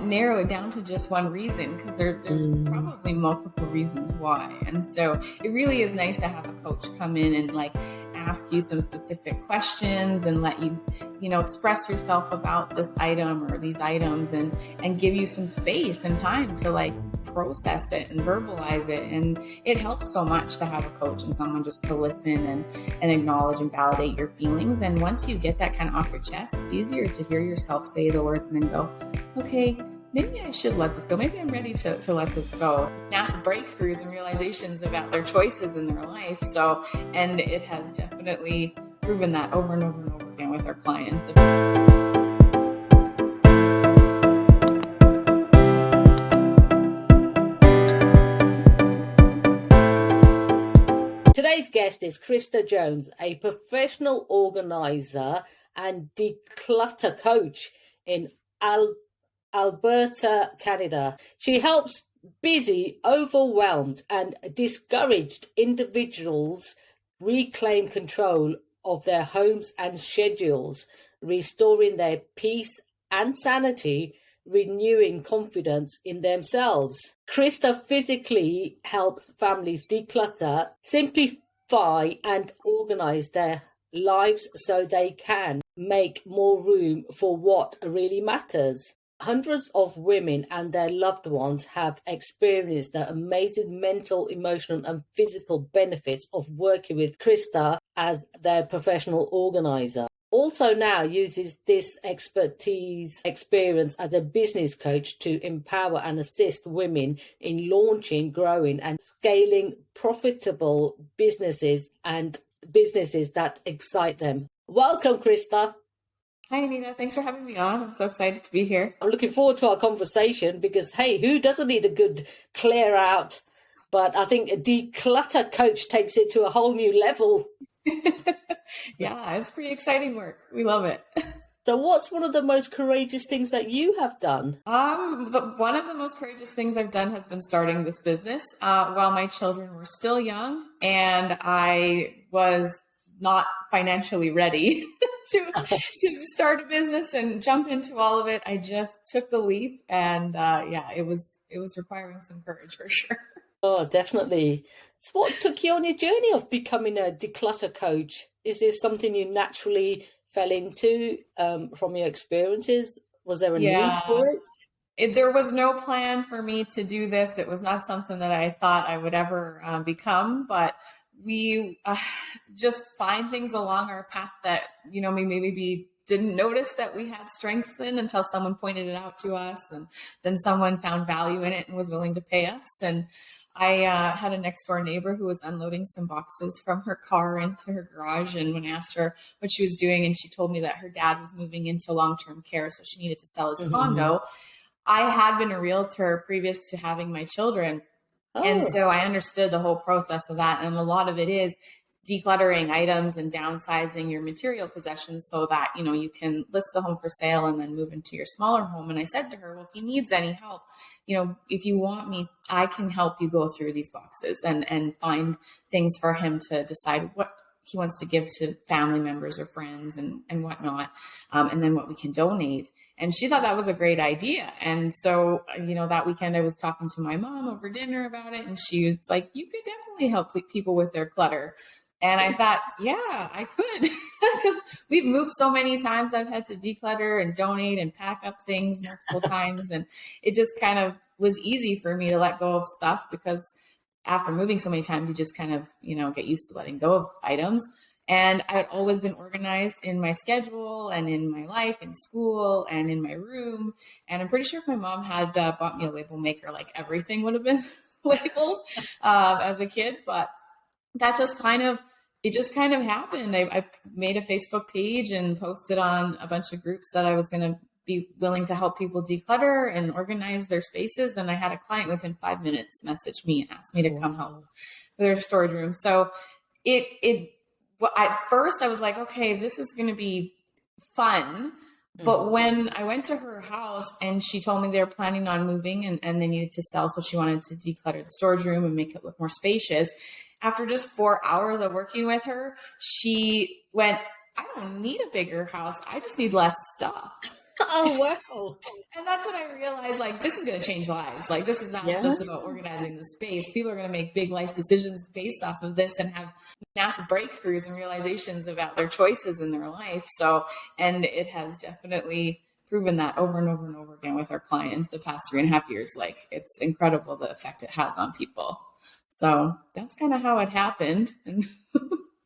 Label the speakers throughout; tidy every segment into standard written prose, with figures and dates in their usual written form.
Speaker 1: can't narrow it down to just one reason, because there's probably multiple reasons why. And so it really is nice to have a coach come in and like ask you some specific questions and let you, express yourself about this item or these items, and give you some space and time to like process it and verbalize it. And it helps so much to have a coach and someone just to listen and acknowledge and validate your feelings. And once you get that kind of off your chest, it's easier to hear yourself say the words and then go, okay, maybe I should let this go. Maybe I'm ready to let this go. Massive breakthroughs and realizations about their choices in their life. So, and it has definitely proven that over and over and over again with our clients.
Speaker 2: Today's guest is Christa Jones, a professional organizer and declutter coach in Alberta, Canada. She helps busy, overwhelmed, and discouraged individuals reclaim control of their homes and schedules, restoring their peace and sanity, renewing confidence in themselves. Christa physically helps families declutter, simplify, and organize their lives so they can make more room for what really matters. Hundreds of women and their loved ones have experienced the amazing mental, emotional, and physical benefits of working with Christa as their professional organizer. Also now uses this experience as a business coach to empower and assist women in launching, growing, and scaling profitable businesses and businesses that excite them. Welcome, Christa.
Speaker 1: Hi, Anita. Thanks for having me on. I'm so excited to be here.
Speaker 2: I'm looking forward to our conversation because, hey, who doesn't need a good clear out? But I think a declutter coach takes it to a whole new level.
Speaker 1: Yeah, it's pretty exciting work. We love it.
Speaker 2: So what's one of the most courageous things that you have done?
Speaker 1: But one of the most courageous things I've done has been starting this business while my children were still young, and I was not financially ready to start a business and jump into all of it. I just took the leap, and it was requiring some courage for sure.
Speaker 2: Oh, definitely. So what took you on your journey of becoming a declutter coach? Is this something you naturally fell into from your experiences? Was there a need for it?
Speaker 1: There was no plan for me to do this. It was not something that I thought I would ever become, but we just find things along our path that, we maybe didn't notice that we had strengths in until someone pointed it out to us. And then someone found value in it and was willing to pay us. And I had a next door neighbor who was unloading some boxes from her car into her garage. And when I asked her what she was doing, and she told me that her dad was moving into long-term care, so she needed to sell his condo. I had been a realtor previous to having my children. Oh. And so I understood the whole process of that. And a lot of it is decluttering items and downsizing your material possessions so that, you can list the home for sale and then move into your smaller home. And I said to her, well, if he needs any help, if you want me, I can help you go through these boxes and find things for him to decide what he wants to give to family members or friends and whatnot. And then what we can donate. And she thought that was a great idea. And so, that weekend I was talking to my mom over dinner about it. And she was like, you could definitely help people with their clutter. And I thought, yeah, I could, because we've moved so many times. I've had to declutter and donate and pack up things multiple times. And it just kind of was easy for me to let go of stuff, because after moving so many times, you just kind of, get used to letting go of items. And I had always been organized in my schedule and in my life, in school and in my room. And I'm pretty sure if my mom had bought me a label maker, like everything would have been labeled as a kid. But that just kind of happened. I made a Facebook page and posted on a bunch of groups that I was going to be willing to help people declutter and organize their spaces. And I had a client within 5 minutes message me and ask me to come help with their storage room. So at first I was like, okay, this is going to be fun. But when I went to her house and she told me they were planning on moving and they needed to sell, so she wanted to declutter the storage room and make it look more spacious. After just 4 hours of working with her, she went, I don't need a bigger house. I just need less stuff.
Speaker 2: Oh, wow.
Speaker 1: And that's when I realized, like, this is going to change lives. Like, this is not
Speaker 2: Yeah.
Speaker 1: just about organizing the space. People are going to make big life decisions based off of this and have massive breakthroughs and realizations about their choices in their life. So, and it has definitely proven that over and over and over again with our clients the past 3.5 years. Like, it's incredible the effect it has on people. So that's kind of how it happened. And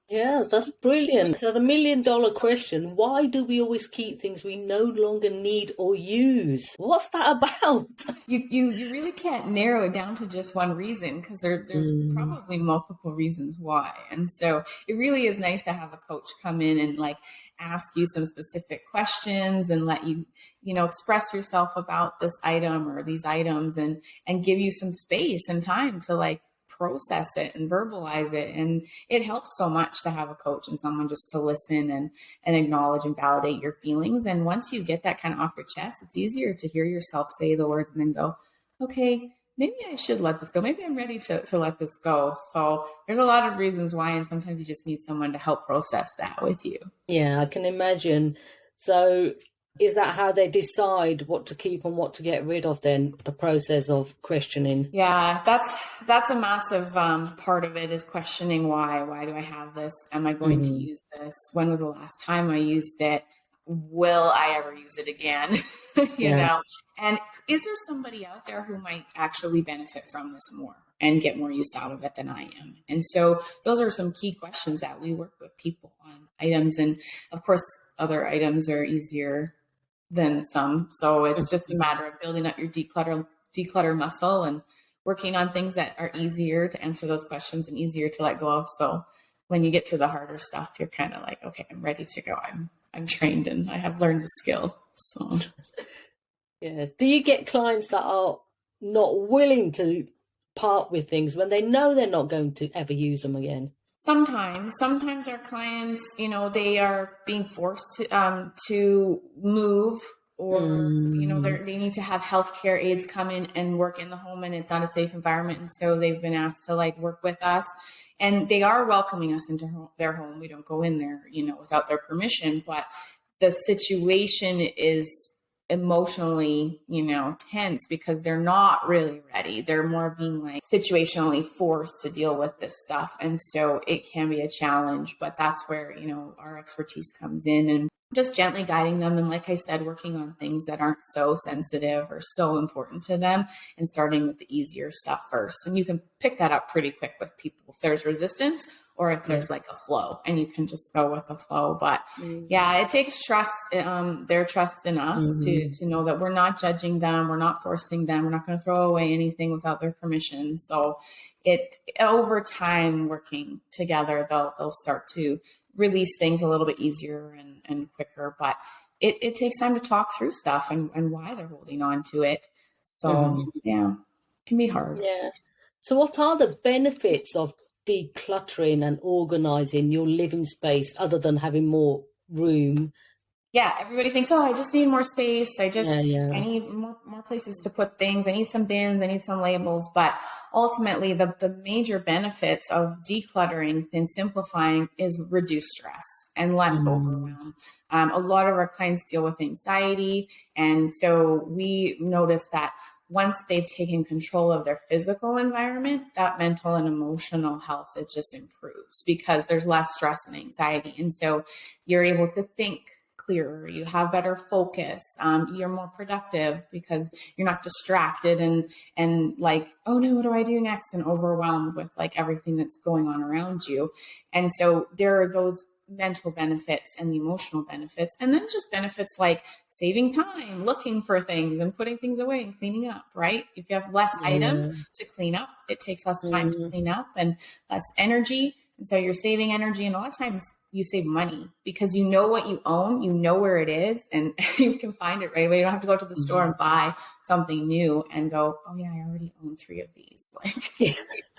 Speaker 2: Yeah, that's brilliant. So the million-dollar question, why do we always keep things we no longer need or use? What's that about?
Speaker 1: you really can't narrow it down to just one reason, because there's
Speaker 2: Mm,
Speaker 1: probably multiple reasons why. And so it really is nice to have a coach come in and like ask you some specific questions and let you, express yourself about this item or these items, and give you some space and time to like process it and verbalize it. And it helps so much to have a coach and someone just to listen and acknowledge and validate your feelings. And once you get that kind of off your chest, it's easier to hear yourself say the words and then go, okay, maybe I should let this go. Maybe I'm ready to let this go. So there's a lot of reasons why, and sometimes you just need someone to help process that with you.
Speaker 2: yeah, I can imagine. So is that how they decide what to keep and what to get rid of then, the process of questioning?
Speaker 1: Yeah, that's a massive part of it, is questioning why. Why do I have this? Am I going to
Speaker 2: Hmm.
Speaker 1: use this? When was the last time I used it? Will I ever use it again?
Speaker 2: Yeah.
Speaker 1: And is there somebody out there who might actually benefit from this more and get more use out of it than I am? And so those are some key questions that we work with people on items. And of course, other items are easier than some. So it's just a matter of building up your declutter muscle and working on things that are easier to answer those questions and easier to let go of. So when you get to the harder stuff, you're kind of like, okay, I'm ready to go. I'm trained and I have learned the skill. So
Speaker 2: Yeah. Do you get clients that are not willing to part with things when they know they're not going to ever use them again?
Speaker 1: sometimes our clients, they are being forced to move, or
Speaker 2: Mm,
Speaker 1: they need to have healthcare aides come in and work in the home, and it's not a safe environment, and so they've been asked to like work with us, and they are welcoming us into their home. We don't go in there, without their permission, but the situation is emotionally, tense because they're not really ready. They're more being like situationally forced to deal with this stuff. And so it can be a challenge, but that's where, our expertise comes in, and just gently guiding them. And like I said, working on things that aren't so sensitive or so important to them, and starting with the easier stuff first. And you can pick that up pretty quick with people if there's resistance or if
Speaker 2: yeah.
Speaker 1: there's like a flow, and you can just go with the flow. But
Speaker 2: Mm,
Speaker 1: yeah, it takes trust, their trust in us to
Speaker 2: mm,
Speaker 1: to know that we're not judging them, we're not forcing them, we're not going to throw away anything without their permission. So it over time, working together, they'll start to release things a little bit easier and quicker. But it takes time to talk through stuff and why they're holding on to it. So
Speaker 2: mhm.
Speaker 1: yeah, it can be hard.
Speaker 2: Yeah. So, what are the benefits of decluttering and organizing your living space other than having more room?
Speaker 1: Yeah, everybody thinks, oh, I just need more space.
Speaker 2: Yeah,
Speaker 1: I
Speaker 2: yeah.
Speaker 1: need more places to put things. I need some bins. I need some labels. But ultimately, the major benefits of decluttering and simplifying is reduced stress and less
Speaker 2: Mm,
Speaker 1: overwhelm. A lot of our clients deal with anxiety. And so we notice that once they've taken control of their physical environment, that mental and emotional health, it just improves because there's less stress and anxiety. And so you're able to think clearer, you have better focus, you're more productive because you're not distracted and like, oh no, what do I do next, and overwhelmed with like everything that's going on around you. And so there are those mental benefits and the emotional benefits, and then just benefits like saving time looking for things and putting things away and cleaning up, right? If you have less items
Speaker 2: yeah.
Speaker 1: to clean up, it takes less time to
Speaker 2: Mm,
Speaker 1: clean up and less energy. And so you're saving energy, and a lot of times you save money because you know what you own, you know where it is, and you can find it right away. You don't have to go to the store
Speaker 2: mhm.
Speaker 1: and buy something new and go, oh yeah, I already own 3 of these. Like
Speaker 2: Yeah.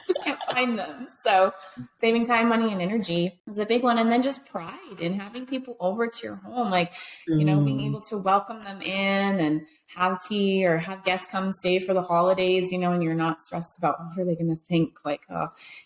Speaker 1: just can't find them. So saving time, money, and energy is a big one. And then just pride in having people over to your home, like, being
Speaker 2: Mm,
Speaker 1: able to welcome them in and have tea or have guests come stay for the holidays, and you're not stressed about what are they going to think, like,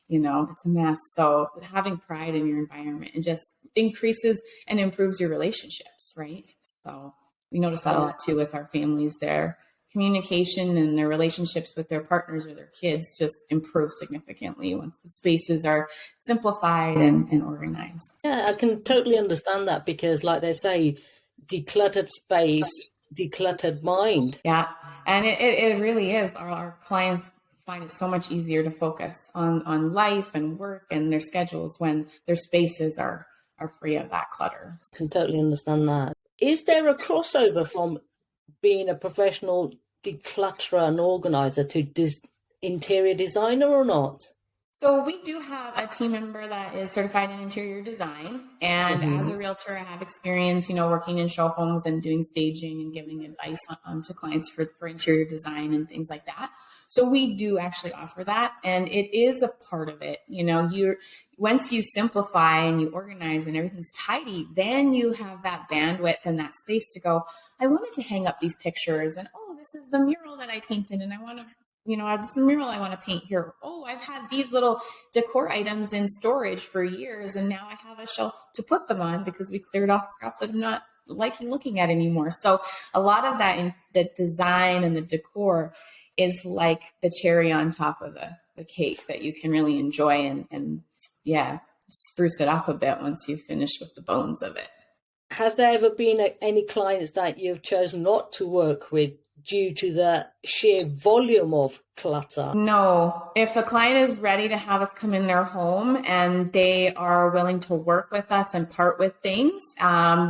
Speaker 1: it's a mess. So having pride in your environment, it just increases and improves your relationships, right? So We notice that a lot too with our families. Their communication and their relationships with their partners or their kids just improve significantly once the spaces are simplified and organized.
Speaker 2: Yeah, I can totally understand that because, like they say, decluttered space, decluttered mind.
Speaker 1: Yeah. And it really is. Our clients find it so much easier to focus on life and work and their schedules when their spaces are free of that clutter.
Speaker 2: I can totally understand that. Is there a crossover from being a professional declutterer and organizer to interior designer or not?
Speaker 1: So we do have a team member that is certified in interior design. And as a realtor, I have experience, working in show homes and doing staging and giving advice to clients for interior design and things like that. So we do actually offer that. And it is a part of it. Once you simplify and you organize and everything's tidy, then you have that bandwidth and that space to go, I wanted to hang up these pictures and, oh, this is the mural that I painted and I want to this mural I want to paint here. Oh, I've had these little decor items in storage for years, and now I have a shelf to put them on because we cleared off crap that I'm not liking looking at anymore. So a lot of that in the design and the decor is like the cherry on top of the cake that you can really enjoy and spruce it up a bit once you finish with the bones of it.
Speaker 2: Has there ever been any clients that you've chosen not to work with due to the sheer volume of clutter?
Speaker 1: No. If the client is ready to have us come in their home and they are willing to work with us and part with things,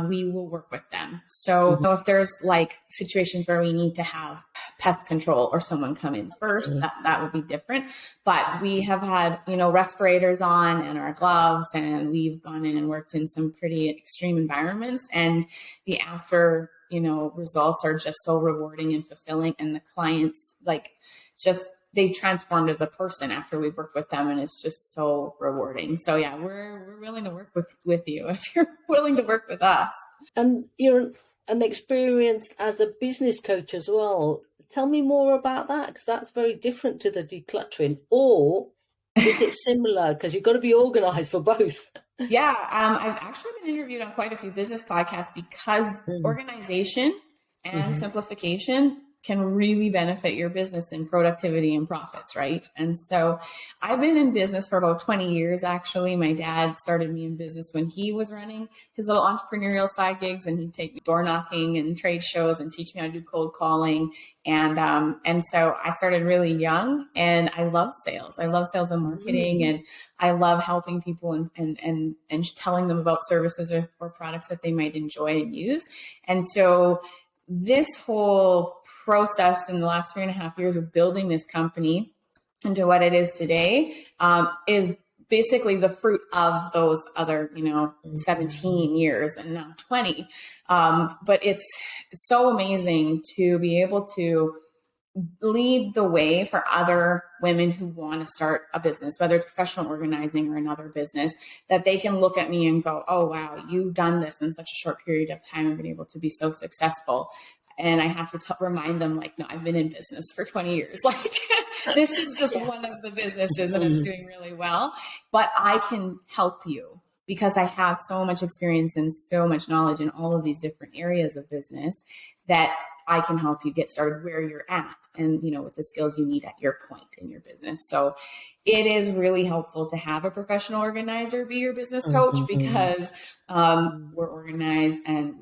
Speaker 1: we will work with them. So if there's like situations where we need to have pest control or someone come in first, that would be different. But we have had, respirators on and our gloves, and we've gone in and worked in some pretty extreme environments, and the after results are just so rewarding and fulfilling. And the clients they transformed as a person after we've worked with them. And it's just so rewarding. So yeah, we're willing to work with you if you're willing to work with us.
Speaker 2: And you're an experienced as a business coach as well. Tell me more about that, because that's very different to the decluttering. Or is it similar? Because you've got to be organized for both.
Speaker 1: Yeah, I've actually been interviewed on quite a few business podcasts because organization and simplification can really benefit your business in productivity and profits, right? And so I've been in business for about 20 years, actually. My dad started me in business when he was running his little entrepreneurial side gigs, and he'd take me door knocking and trade shows and teach me how to do cold calling. And so I started really young, and I love sales. I love sales and marketing, and I love helping people and telling them about services or products that they might enjoy and use. And so this whole process in the last 3.5 years of building this company into what it is today is basically the fruit of those other, 17 years and now 20. But it's so amazing to be able to lead the way for other women who want to start a business, whether it's professional organizing or another business, that they can look at me and go, oh, wow, you've done this in such a short period of time and been able to be so successful. And I have to remind them, no, I've been in business for 20 years. This is just one of the businesses and it's doing really well. But I can help you because I have so much experience and so much knowledge in all of these different areas of business that I can help you get started where you're at and, with the skills you need at your point in your business. So it is really helpful to have a professional organizer be your business coach because we're organized and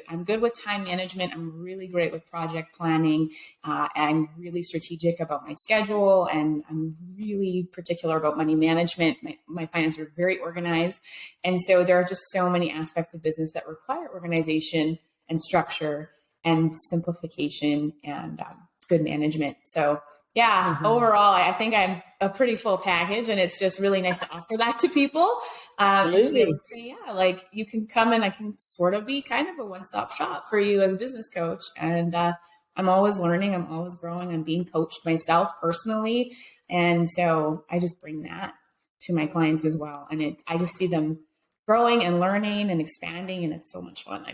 Speaker 1: I'm good with time management. I'm really great with project planning. I'm really strategic about my schedule, and I'm really particular about money management. My finances are very organized. And so there are just so many aspects of business that require organization and structure and simplification and good management. So overall, I think I'm a pretty full package, and it's just really nice to offer that to people.
Speaker 2: Absolutely.
Speaker 1: And to say, you can come and I can sort of be kind of a one-stop shop for you as a business coach. And I'm always learning. I'm always growing. I'm being coached myself personally. And so I just bring that to my clients as well. And I just see them growing and learning and expanding. And it's so much fun.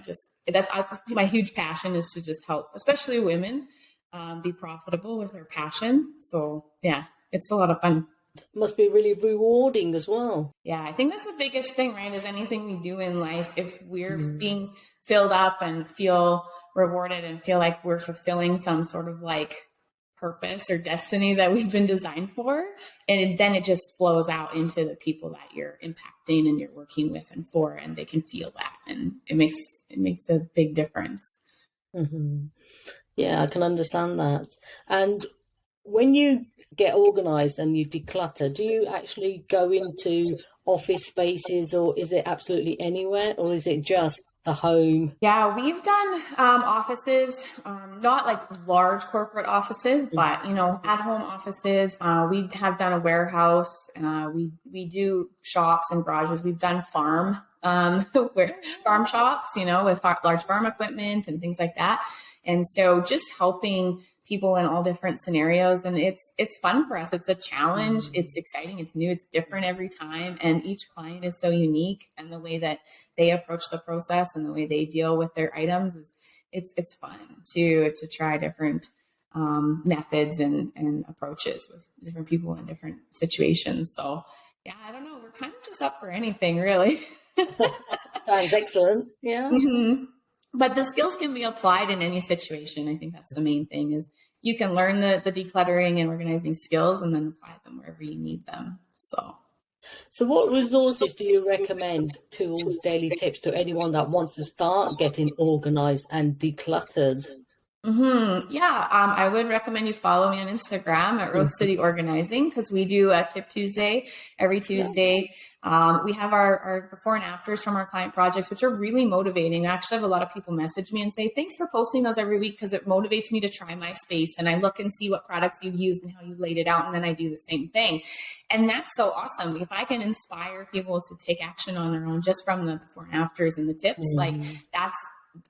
Speaker 1: That's my huge passion, is to just help, especially women, be profitable with their passion. So yeah, it's a lot of fun.
Speaker 2: Must be really rewarding as well.
Speaker 1: Yeah, I think that's the biggest thing, right? Is anything we do in life, if we're being filled up and feel rewarded and feel like we're fulfilling some sort of like purpose or destiny that we've been designed for. And then it just flows out into the people that you're impacting and you're working with and for, and they can feel that. And it makes a big difference.
Speaker 2: Mm-hmm. Yeah, I can understand that. And when you get organized and you declutter, do you actually go into office spaces, or is it absolutely anywhere, or is it just the home?
Speaker 1: Yeah, we've done offices, not like large corporate offices, but at home offices. We have done a warehouse. We do shops and garages. We've done farm shops, with large farm equipment and things like that. And so just helping people in all different scenarios. And it's fun for us. It's a challenge. It's exciting. It's new. It's different every time. And each client is so unique, and the way that they approach the process and the way they deal with their items it's fun to try different methods and approaches with different people in different situations. So yeah, I don't know. We're kind of just up for anything, really.
Speaker 2: Sounds excellent. Yeah.
Speaker 1: Mm-hmm. But the skills can be applied in any situation. I think that's the main thing, is you can learn the decluttering and organizing skills and then apply them wherever you need them.
Speaker 2: So what resources do you recommend, tools, daily tips to anyone that wants to start getting organized and decluttered?
Speaker 1: Mm-hmm. Yeah, I would recommend you follow me on Instagram at Rose City Organizing, because we do a Tip Tuesday every Tuesday. We have our before and afters from our client projects, which are really motivating. I actually have a lot of people message me and say, thanks for posting those every week, because it motivates me to try my space. And I look and see what products you've used and how you laid it out. And then I do the same thing. And that's so awesome. If I can inspire people to take action on their own just from the before and afters and the tips, like that's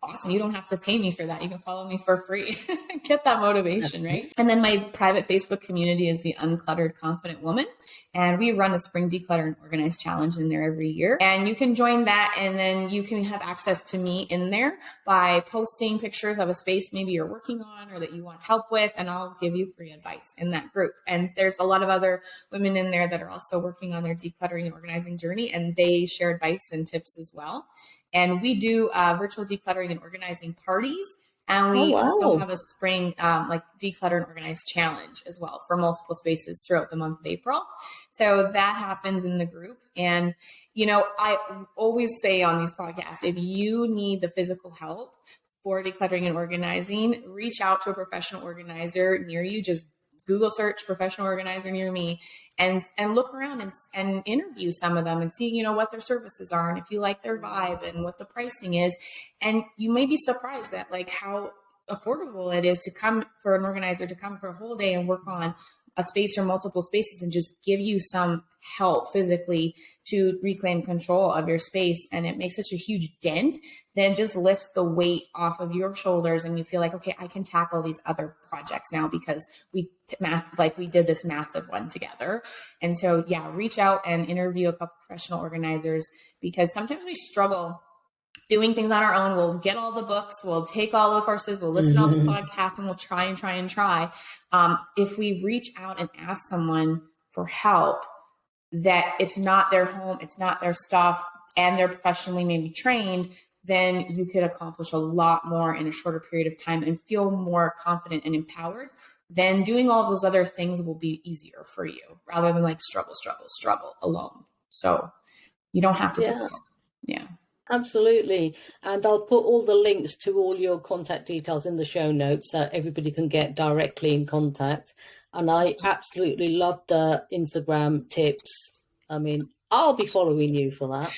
Speaker 1: awesome. You don't have to pay me for that. You can follow me for free. Get that motivation, right? And then my private Facebook community is the Uncluttered Confident Woman. And we run a spring declutter and organize challenge in there every year. And you can join that, and then you can have access to me in there by posting pictures of a space maybe you're working on or that you want help with, and I'll give you free advice in that group. And there's a lot of other women in there that are also working on their decluttering and organizing journey, and they share advice and tips as well. And we do virtual decluttering and organizing parties. And we also have a spring like declutter and organize challenge as well for multiple spaces throughout the month of April. So that happens in the group. And, I always say on these podcasts, if you need the physical help for decluttering and organizing, reach out to a professional organizer near you. Just Google search professional organizer near me and look around and interview some of them and see, what their services are and if you like their vibe and what the pricing is. And you may be surprised at like how affordable it is to come for an organizer to come for a whole day and work on a space or multiple spaces and just give you some help physically to reclaim control of your space. And it makes such a huge dent, then just lifts the weight off of your shoulders. And you feel like, okay, I can tackle these other projects now because we did this massive one together. And so, yeah, reach out and interview a couple professional organizers, because sometimes we struggle doing things on our own. We'll get all the books, we'll take all the courses, we'll listen to all the podcasts, and we'll try. If we reach out and ask someone for help, that it's not their home, it's not their stuff, and they're professionally maybe trained, then you could accomplish a lot more in a shorter period of time and feel more confident and empowered. Then doing all those other things will be easier for you rather than like struggle alone. So you don't have to do it. Yeah.
Speaker 2: Absolutely. And I'll put all the links to all your contact details in the show notes so everybody can get directly in contact. And I absolutely love the Instagram tips. I mean, I'll be following you for that.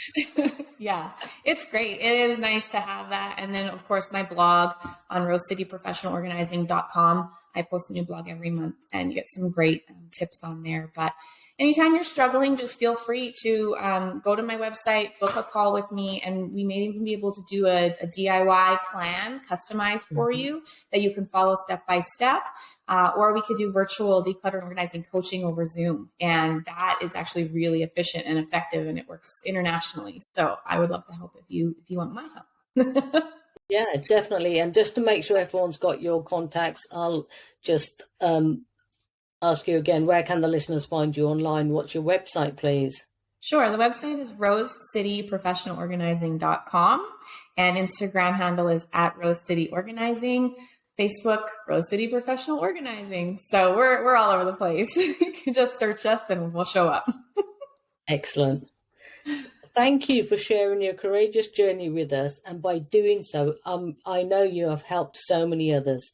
Speaker 1: Yeah, it's great. It is nice to have that. And then, of course, my blog on rosecityprofessionalorganizing.com. I post a new blog every month, and you get some great tips on there. But anytime you're struggling, just feel free to go to my website, book a call with me, and we may even be able to do a DIY plan customized for you that you can follow step by step. Or we could do virtual declutter and organizing coaching over Zoom. And that is actually really efficient and effective, and it works internationally. So I would love to help if you want my help.
Speaker 2: Yeah, definitely. And just to make sure everyone's got your contacts, I'll just ask you again, where can the listeners find you online? What's your website, please?
Speaker 1: Sure. The website is rosecityprofessionalorganizing.com and Instagram handle is at Rose City Organizing. Facebook, Rose City Professional Organizing. So we're all over the place. You can just search us and we'll show up.
Speaker 2: Excellent. Thank you for sharing your courageous journey with us. And by doing so, I know you have helped so many others.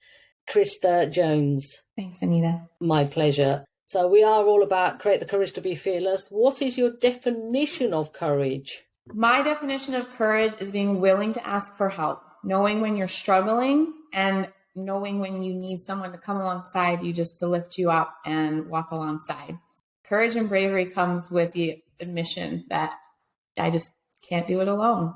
Speaker 2: Christa Jones.
Speaker 1: Thanks, Anita.
Speaker 2: My pleasure. So we are all about create the courage to be fearless. What is your definition of courage?
Speaker 1: My definition of courage is being willing to ask for help, knowing when you're struggling and knowing when you need someone to come alongside you just to lift you up and walk alongside. Courage and bravery comes with the admission that I just can't do it alone.